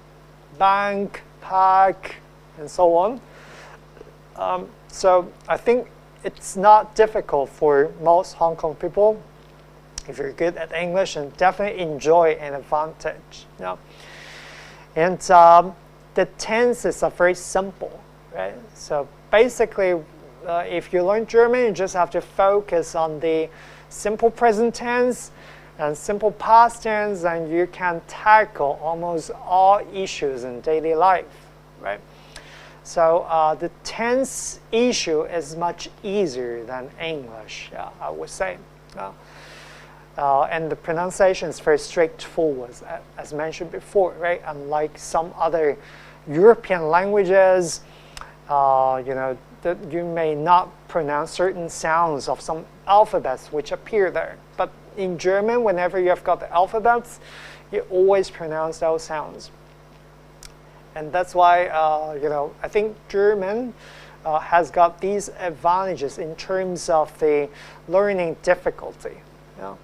bank, pack, and so on. So I think it's not difficult for most Hong Kong people if you're good at English, and definitely enjoy an advantage. You know? And the tenses are very simple, right? So basically, if you learn German, you just have to focus on the simple present tense and simple past tense, and you can tackle almost all issues in daily life, right? So the tense issue is much easier than English, yeah, I would say. And the pronunciation is very straightforward, as mentioned before, right? Unlike some other European languages, you know, that you may not pronounce certain sounds of some alphabets which appear there. But in German, whenever you have got the alphabets, you always pronounce those sounds. And that's why, you know, I think German has got these advantages in terms of the learning difficulty. You know?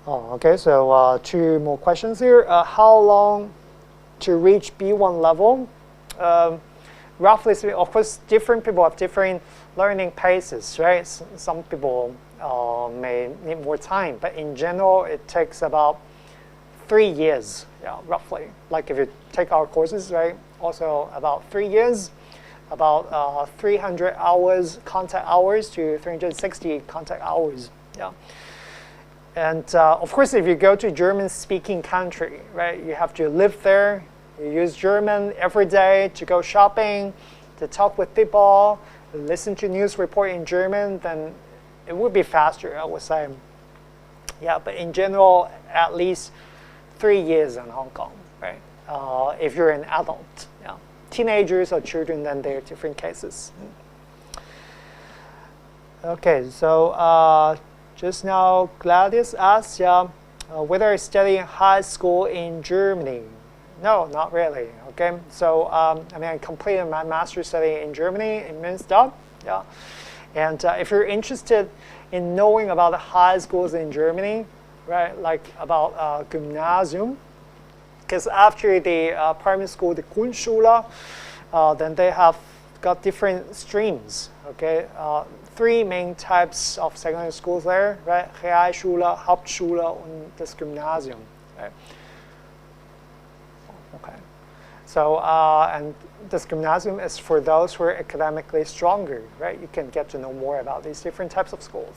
Oh, okay, so 2 more questions here. How long to reach B1 level? Roughly speaking, of course, different people have different learning paces, right? Some people may need more time, but in general, it takes about 3 years, yeah, roughly. Like if you take our courses, right? Also about 3 years, about 300 hours, contact hours to 360 contact hours, yeah. And of course, if you go to a German-speaking country, right, you have to live there. You use German every day to go shopping, to talk with people, listen to news report in German, then it would be faster, I would say. Yeah, but in general, at least 3 years in Hong Kong, right? If you're an adult, yeah. Teenagers or children, then they're different cases. Okay, so just now, Gladys asked whether I study in high school in Germany. No, not really. Okay, so I mean, I completed my master's study in Germany in Münster. Yeah, and if you're interested in knowing about the high schools in Germany, right, like about Gymnasium, because after the primary school, the Grundschule, then they have got different streams. Okay. 3 main types of secondary schools there, right? Realschule, Hauptschule, and das Gymnasium. Right? Okay. So, and this Gymnasium is for those who are academically stronger, right? You can get to know more about these different types of schools.